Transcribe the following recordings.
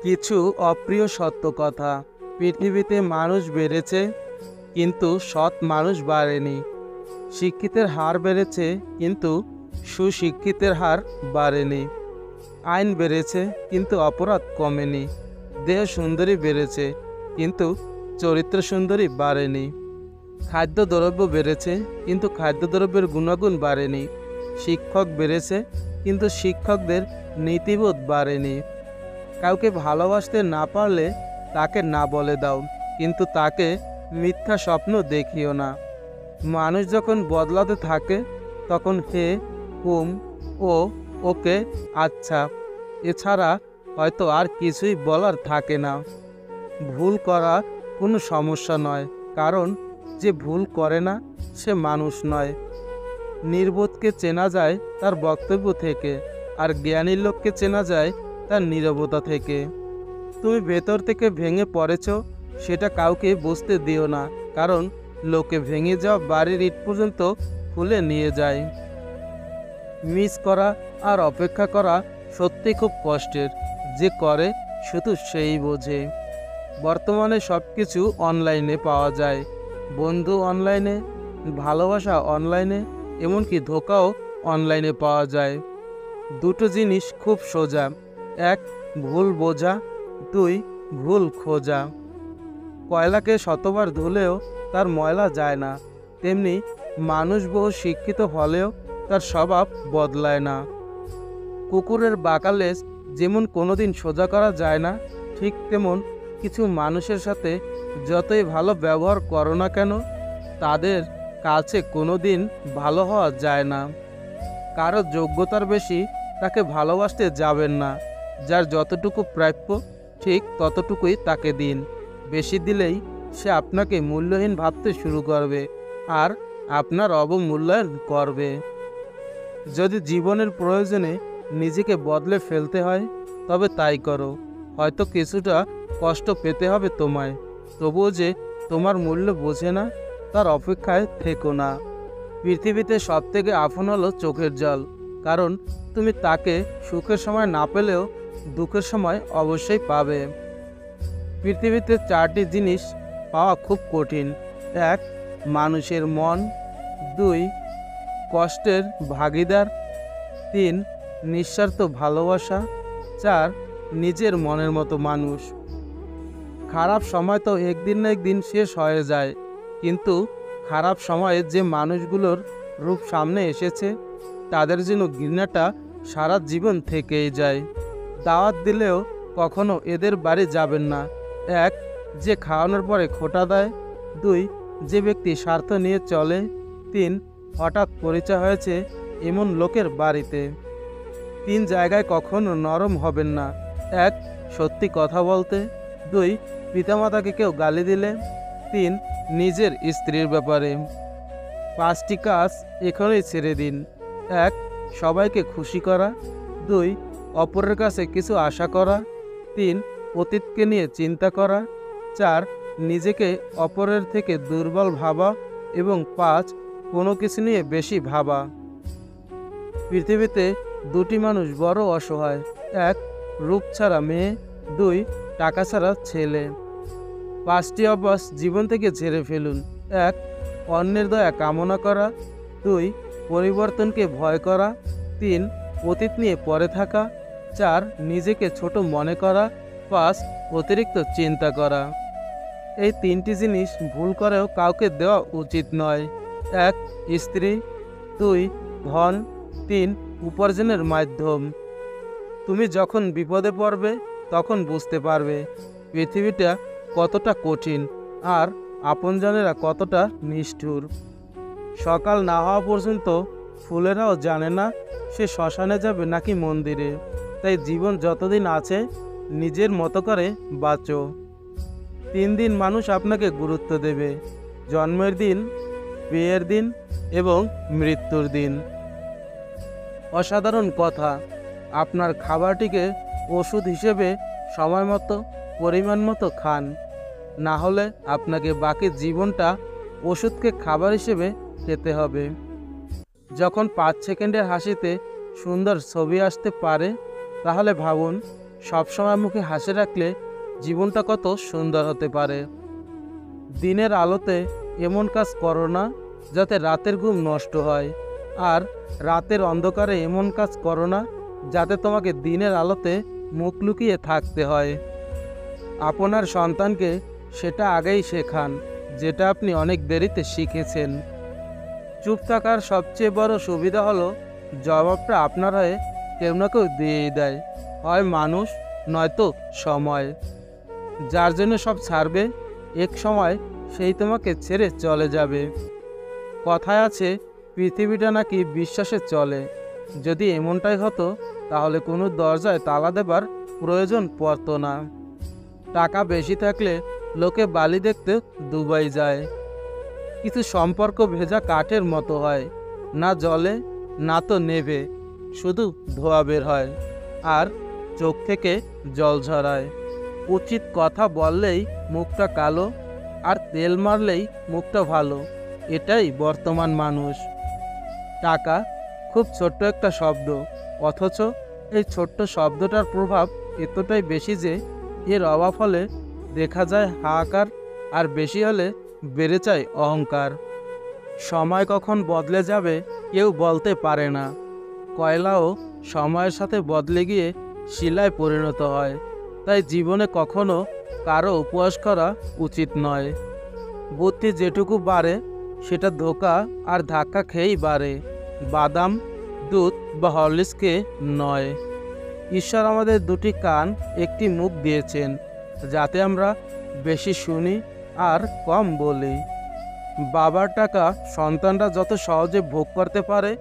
কিছু অপ্রিয় সত্য কথা। পৃথিবীতে মানুষ বেড়েছে, কিন্তু সৎ মানুষ বাড়েনি। শিক্ষিতের হার বেড়েছে, কিন্তু সুশিক্ষিতের হার বাড়েনি। আইন বেড়েছে, কিন্তু অপরাধ কমেনি। দেহ সুন্দরী বেড়েছে, কিন্তু চরিত্র সুন্দরী বাড়েনি। খাদ্যদ্রব্য বেড়েছে, কিন্তু খাদ্যদ্রব্যের গুণাগুণ বাড়েনি। শিক্ষক বেড়েছে, কিন্তু শিক্ষকদের নীতিবোধ বাড়েনি। কাউকে ভালোবাসতে না পারলে তাকে না বলে দাও, কিন্তু তাকে মিথ্যা স্বপ্ন দেখিও না। মানুষ যখন বদলাতে থাকে, তখন হে, হুম, ও, ওকে, আচ্ছা, এছাড়া হয়তো আর কিছুই বলার থাকে না। ভুল করা কোনো সমস্যা নয়, কারণ যে ভুল করে না সে মানুষ নয়। নির্বোধকে চেনা যায় তার বক্তব্য থেকে, আর জ্ঞানী লোককে চেনা যায় তার নীরবতা থেকে। তুমি ভেতর থেকে ভেঙে পড়েছ, সেটা কাউকে বুঝতে দিও না, কারণ লোকে ভেঙে যাওয়া বাড়ির ইট পর্যন্ত খুলে নিয়ে যায়। মিস করা আর অপেক্ষা করা সত্যি খুব কষ্টের। যে করে শুধু সেই বোঝে। বর্তমানে সব কিছু অনলাইনে পাওয়া যায়। বন্ধু অনলাইনে, ভালোবাসা অনলাইনে, এমনকি ধোঁকাও অনলাইনে পাওয়া যায়। দুটো জিনিস খুব সোজা: এক, ভুল বোঝা; দুই, ভুল খোঁজা। কয়লাকে শতবার ধুলেও তার ময়লা যায় না, তেমনি মানুষ বহু শিক্ষিত হলেও তার স্বভাব বদলায় না। কুকুরের বাঁকা লেজ যেমন কোনোদিন সোজা করা যায় না, ঠিক তেমন কিছু মানুষের সাথে যতই ভালো ব্যবহার করো না কেন, তাদের কাছে কোনোদিন ভালো হওয়া যায় না। কারো যোগ্যতার বেশি তাকে ভালোবাসতে যাবেন না। যার যতটুকু প্রাপ্য ঠিক ততটুকুই তাকে দিন। বেশি দিলেই সে আপনাকে মূল্যহীন ভাবতে শুরু করবে, আর আপনার অবমূল্যায়ন করবে। যদি জীবনের প্রয়োজনে নিজেকে বদলে ফেলতে হয়, তবে তাই করো। হয়তো কিছুটা কষ্ট পেতে হবে তোমায়, তবুও যে তোমার মূল্য বোঝে না, তার অপেক্ষায় থেকো না। পৃথিবীতে সবথেকে আপন হলো চোখের জল, কারণ তুমি তাকে সুখের সময় না পেলেও দুঃখের সময় অবশ্যই পাবে। পৃথিবীতে চারটি জিনিস পাওয়া খুব কঠিন: এক, মানুষের মন; দুই, কষ্টের ভাগিদার; তিন, নিঃস্বার্থ ভালোবাসা; চার, নিজের মনের মতো মানুষ। খারাপ সময় তো একদিন না একদিন শেষ হয়ে যায়, কিন্তু খারাপ সময়ে যে মানুষগুলোর রূপ সামনে এসেছে, তাদের জন্য ঘৃণাটা সারা জীবন থেকেই যায়। দাওয়াত দিলেও কখনো এদের বাড়ি যাবেন না। এক, যে খাওয়ানোর পরে খোঁটা দেয়; দুই, যে ব্যক্তি স্বার্থ নিয়ে চলে; তিন, হঠাৎ পরিচয় হয়েছে এমন লোকের বাড়িতে। তিন জায়গায় কখনো নরম হবেন না: এক, সত্যি কথা বলতে; দুই, পিতামাতাকে কেউ গালি দিলে; তিন, নিজের স্ত্রীর ব্যাপারে। পাঁচটি কাজ এখনই ছেড়ে দিন: এক, সবাইকে খুশি করা; দুই, অপরের কাছে কিছু আশা করা; তিন, অতীতকে নিয়ে চিন্তা করা; চার, নিজেকে অপরের থেকে দুর্বল ভাবা; এবং পাঁচ, কোনো কিছু নিয়ে বেশি ভাবা। পৃথিবীতে দুটি মানুষ বড় অসহায়: এক, রূপ ছাড়া মেয়ে; দুই, টাকা ছাড়া ছেলে। পাঁচটি অভ্যাস জীবন থেকে ঝেড়ে ফেলুন: এক, অন্যের দয়া কামনা করা; দুই, পরিবর্তনকে ভয় করা; তিন, অতীত নিয়ে পড়ে থাকা; চার, নিজেকে ছোট মনে করা; পাঁচ, অতিরিক্ত চিন্তা করা। এই তিনটি জিনিস ভুল করেও কাউকে দেওয়া উচিত নয়: এক, স্ত্রী; দুই, ধন; তিন, উপার্জনের মাধ্যম। তুমি যখন বিপদে পড়বে, তখন বুঝতে পারবে পৃথিবীটা কতটা কঠিন, আর আপনজনেরা কতটা নিষ্ঠুর। সকাল না হওয়া পর্যন্ত ফুলেরাও জানে না সে শ্মশানে যাবে নাকি মন্দিরে। তাই জীবন যতদিন আছে, নিজের মতো করে বাঁচো। 3 দিন মানুষ আপনাকে গুরুত্ব দেবে: জন্মের দিন, বিয়ের দিন এবং মৃত্যুর দিন। অসাধারণ কথা। আপনার খাবারটিকে ওষুধ হিসেবে সময় মতো, পরিমাণ মতো খান, না হলে আপনাকে বাকি জীবনটা ওষুধকে খাবার হিসেবে খেতে হবে। যখন 5 সেকেন্ডের হাসিতে সুন্দর ছবি আসতে পারে, তাহলে ভাবুন সবসময় মুখে হাসি রাখলে জীবনটা কত সুন্দর হতে পারে। দিনের আলোতে এমন কাজ করো না যাতে রাতের ঘুম নষ্ট হয়, আর রাতের অন্ধকারে এমন কাজ করো না যাতে তোমাকে দিনের আলোতে মুখ লুকিয়ে থাকতে হয়। আপনার সন্তানকে সেটা আগেই শেখান যেটা আপনি অনেক দেরিতে শিখেছেন। চুপ থাকার সবচেয়ে বড় সুবিধা হলো জবাবটা আপনার হয়ে কেউ না কেউ দিয়েই দেয়, হয় মানুষ নয়তো সময়। যার জন্য সব ছাড়বে এক সময় সেই তোমাকে ছেড়ে চলে যাবে। কথায় আছে পৃথিবীটা নাকি বিশ্বাসে চলে। যদি এমনটাই হতো তাহলে কোনো দরজায় তালা দেবার প্রয়োজন পড়তো না। টাকা বেশি থাকলে লোকে বালি দেখতে দুবাই যায়। কিছু সম্পর্ক ভেজা কাঠের মতো হয়, না জ্বলে না তো নেভে, শুধু ধোঁয়া বের হয় আর চোখ থেকে জল ঝরায়। উচিত কথা বললেই মুখটা কালো, আর তেল মারলেই মুখটা ভালো। এটাই বর্তমান মানুষ। টাকা খুব ছোট্ট একটা শব্দ, অথচ এই ছোট্ট শব্দটার প্রভাব এতটাই বেশি যে এর অভাব হলে দেখা যায় হাহাকার, আর বেশি হলে বেড়ে যায় অহংকার। সময় কখন বদলে যাবে কেউ বলতে পারে না। কয়লাও সময়ের সাথে বদলে গিয়ে শিলায় পরিণত হয়। তাই জীবনে কখনো কারো উপহাস করা উচিত নয়। বুদ্ধি যেটুকু বাড়ে সেটা ধোঁকা আর ধাক্কা খেয়েই বাড়ে, বাদাম, দুধ বা হরলিক্সকে নয়। ঈশ্বর আমাদের দুটি কান, একটি মুখ দিয়েছেন যাতে আমরা বেশি শুনি আর কম বলি। বাবার টাকা সন্তানরা যত সহজে ভোগ করতে পারে,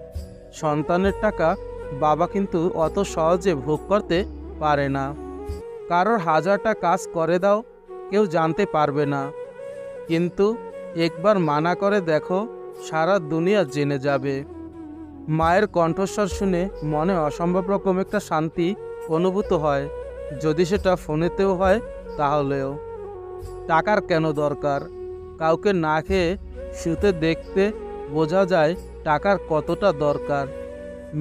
সন্তানের টাকা বাবা কিন্তু অত সহজে ভোগ করতে পারে না। কারোর 1000টা কাজ করে দাও, কেউ জানতে পারবে না, কিন্তু একবার মানা করে দেখো, সারা দুনিয়া জেনে যাবে। মায়ের কণ্ঠস্বর শুনে মনে অসম্ভব রকম একটা শান্তি অনুভূত হয়, যদি সেটা ফোনেতেও হয় তাহলেও। টাকার কেন দরকার? কাউকে না খেয়ে শুতে দেখতে বোঝা যায় টাকার কতটা দরকার।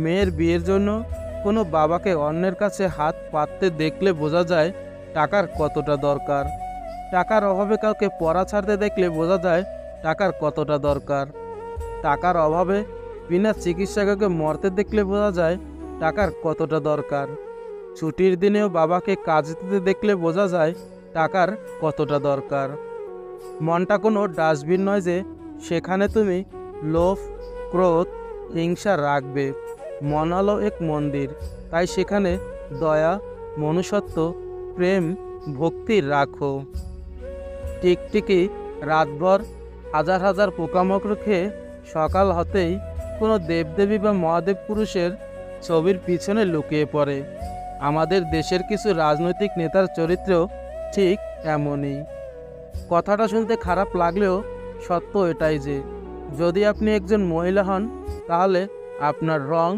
মেয়ের বিয়ের জন্য কোনো বাবাকে অন্যের কাছে হাত পাততে দেখলে বোঝা যায় টাকার কতটা দরকার। টাকার অভাবে কাউকে পড়া ছাড়তে দেখলে বোঝা যায় টাকার কতটা দরকার। টাকার অভাবে বিনা চিকিৎসাকে মরতে দেখলে বোঝা যায় টাকার কতটা দরকার। ছুটির দিনেও বাবাকে কাজ দিতে দেখলে বোঝা যায় টাকার কতটা দরকার। মনটা কোনো ডাস্টবিন নয় যে সেখানে তুমি লোভ, ক্রোধ, হিংসা রাখবে। মন হলো এক মন্দির, তাই সেখানে দয়া, মনুষ্যত্ব, প্রেম, ভক্তি রাখো। টিকটিকি রাতভর হাজার হাজার পোকামাকড় খেয়ে সকাল হতেই কোনো দেবদেবী বা মহাদেব পুরুষের ছবির পিছনে লুকিয়ে পড়ে। আমাদের দেশের কিছু রাজনৈতিক নেতার চরিত্রেও ঠিক এমনই। কথাটা শুনতে খারাপ লাগলেও সত্য এটাই যে যদি আপনি একজন মহিলা হন তাহলে আপনার রং,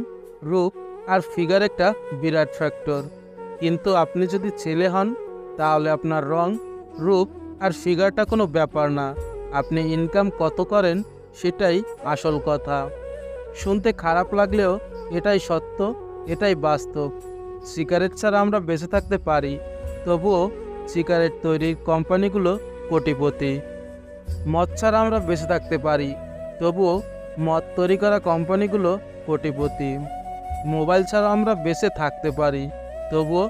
রূপ আর ফিগার একটা বিরাট ফ্যাক্টর, কিন্তু আপনি যদি ছেলে হন তাহলে আপনার রং, রূপ আর ফিগারটা কোনো ব্যাপার না। আপনি ইনকাম কত করেন সেটাই আসল কথা। শুনতে খারাপ লাগলেও এটাই সত্য, এটাই বাস্তব। সিগারেট ছাড়া আমরা বেঁচে থাকতে পারি, তবুও সিগারেট তৈরির কোম্পানিগুলো কোটিপতি। মদ ছাড়া আমরা বেঁচে থাকতে পারি, তবুও মদ তৈরি করা কোম্পানিগুলো কোটিপতি। মোবাইল ছাড়া আমরা বেঁচে থাকতে পারি, তবুও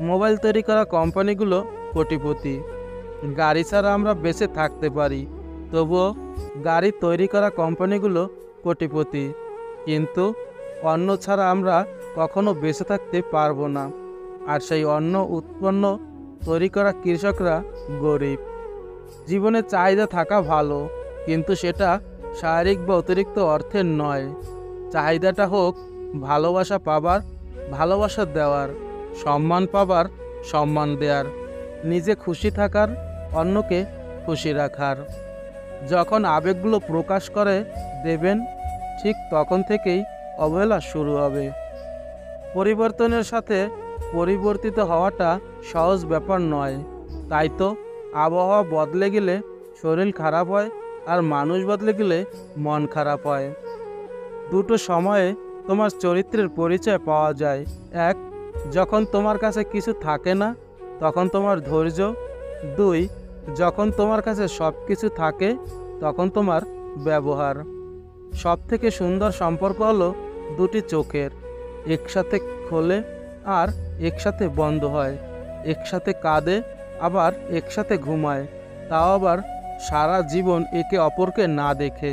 মোবাইল তৈরি করা কোম্পানিগুলো কোটিপতি। গাড়ি ছাড়া আমরা বেঁচে থাকতে পারি, তবুও গাড়ি তৈরি করা কোম্পানিগুলো কোটিপতি। কিন্তু অন্ন ছাড়া আমরা কখনো বেঁচে থাকতে পারবো না, আর সেই অন্ন উৎপন্ন তৈরি করা কৃষকরা গরিব। জীবনে চাহিদা থাকা ভালো, কিন্তু সেটা শারীরিক বা অতিরিক্ত অর্থের নয়। চাহিদাটা হোক ভালোবাসা পাবার, ভালোবাসা দেওয়ার, সম্মান পাবার, সম্মান দেওয়ার, নিজে খুশি থাকার, অন্যকে খুশি রাখার। যখন আবেগগুলো প্রকাশ করে দেবেন, ঠিক তখন থেকেই অবহেলা শুরু হবে। পরিবর্তনের সাথে পরিবর্তিত হওয়াটা সহজ ব্যাপার নয়। তাই তো আবহাওয়া বদলে গেলে শরীর খারাপ হয়, আর মানুষ বদলে গেলে মন খারাপ হয়। দুটো সময়ে তোমার চরিত্রের পরিচয় পাওয়া যায়। এক, যখন তোমার কাছে কিছু থাকে না তখন তোমার ধৈর্য। 2, যখন তোমার কাছে সব কিছু থাকে তখন তোমার ব্যবহার। সবথেকে সুন্দর সম্পর্ক হলো দুটি চোখের, একসাথে খোলে আর একসাথে বন্ধ হয়, একসাথে কাঁদে আবার একসাথে ঘুমায়, তাও আবার সারা জীবন একে অপরকে না দেখে।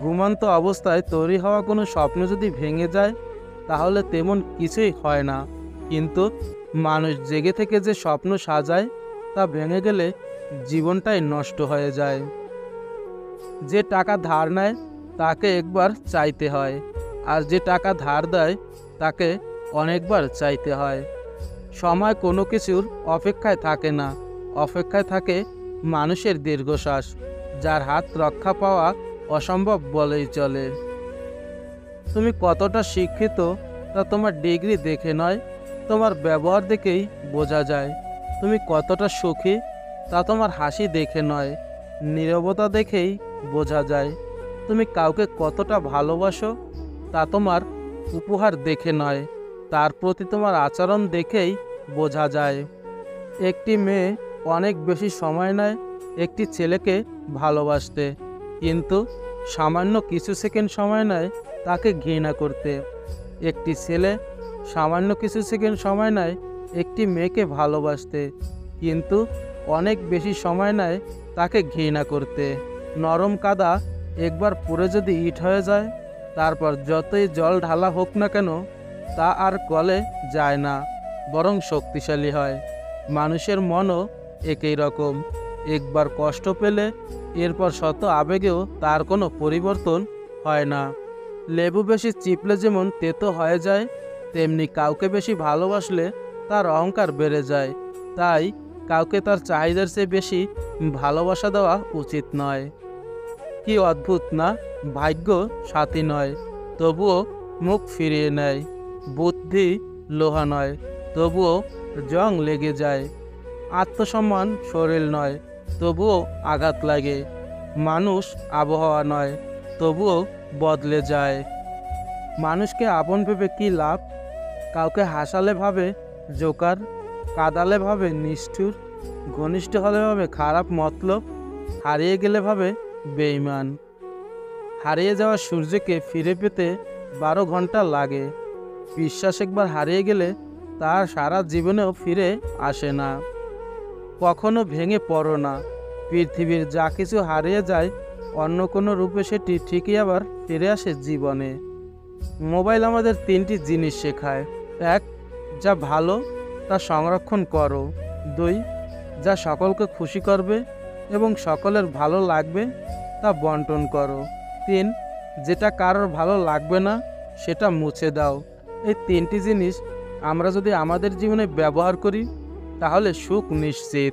ঘুমন্ত অবস্থায় তৈরি হওয়া কোনো স্বপ্ন যদি ভেঙে যায় তাহলে তেমন কিছুই হয় না, কিন্তু মানুষ জেগে থেকে যে স্বপ্ন সাজায় তা ভেঙে গেলে জীবনটাই নষ্ট হয়ে যায়। যে টাকা ধার নেয় তাকে একবার চাইতে হয়, আর যে টাকা ধার দেয় তাকে অনেকবার চাইতে হয়। সময় কোনো কিছুর অপেক্ষায় থাকে না, অপেক্ষায় থাকে মানুষের দীর্ঘশ্বাস, যার হাত রক্ষা পাওয়া অসম্ভব বলেই চলে। তুমি কতটা শিক্ষিত তা তোমার ডিগ্রি দেখে নয়, তোমার ব্যবহার দেখেই বোঝা যায়। তুমি কতটা সুখী তা তোমার হাসি দেখে নয়, নীরবতা দেখেই বোঝা যায়। তুমি কাউকে কতটা ভালোবাসো তা তোমার উপহার দেখে নয়, তার প্রতি তোমার আচরণ দেখেই বোঝা যায়। একটি মেয়ে অনেক বেশি সময় নেয় একটি ছেলেকে ভালোবাসতে, কিন্তু সামান্য কিছু সেকেন্ড সময় নেয় তাকে ঘৃণা করতে। একটি ছেলে সামান্য কিছু সেকেন্ড সময় নেয় একটি মেয়েকে ভালোবাসতে, কিন্তু অনেক বেশি সময় নেয় তাকে ঘৃণা করতে। নরম কাদা একবার পুড়ে যদি ইট হয়ে যায়, তারপর যতই জল ঢালা হোক না কেন তা আর গলে যায় না, বরং শক্তিশালী হয়। মানুষের মনও একই রকম, একবার কষ্ট পেলে এরপর শত আবেগেও তার কোনো পরিবর্তন হয় না। লেবু বেশি চিপলে যেমন তেতো হয়ে যায়, তেমনি কাউকে বেশি ভালোবাসলে তার অহংকার বেড়ে যায়। তাই কাউকে তার চাহিদার চেয়ে বেশি ভালোবাসা দেওয়া উচিত নয়। কি অদ্ভুত না, ভাগ্য সাথী নয় তবুও মুখ ফিরিয়ে নেয়, বুদ্ধি লোহা নয় তবুও জং লেগে যায়, আত্মসম্মান শরীর নয় তবুও আঘাত লাগে, মানুষ আবহাওয়া নয় তবুও বদলে যায়। মানুষকে আপন ভেবে কী লাভ? কাউকে হাসালে ভাবে জোকার, কাঁদালে ভাবে নিষ্ঠুর, ঘনিষ্ঠ হলে ভাবে খারাপ মতলব, হারিয়ে গেলে ভাবে বেঈমান। হারিয়ে যাওয়া সূর্যকে ফিরে পেতে 12 ঘন্টা লাগে, বিশ্বাস একবার হারিয়ে গেলে তার সারা জীবনেও ফিরে আসে না। কখনো ভেঙে পড়ো না, পৃথিবীর যা কিছু হারিয়ে যায় অন্য কোনো রূপে সেটি ঠিকই আবার ফিরে আসে জীবনে। মোবাইল আমাদের 3টি জিনিস শেখায়। 1, যা ভালো তা সংরক্ষণ করো। 2, যা সকলকে খুশি করবে এবং সকলের ভালো লাগবে তা বন্টন করো। 3, যেটা কারোর ভালো লাগবে না সেটা মুছে দাও। এই 3টি জিনিস আমরা যদি আমাদের জীবনে ব্যবহার করি তাহলে সুখ নিশ্চিত।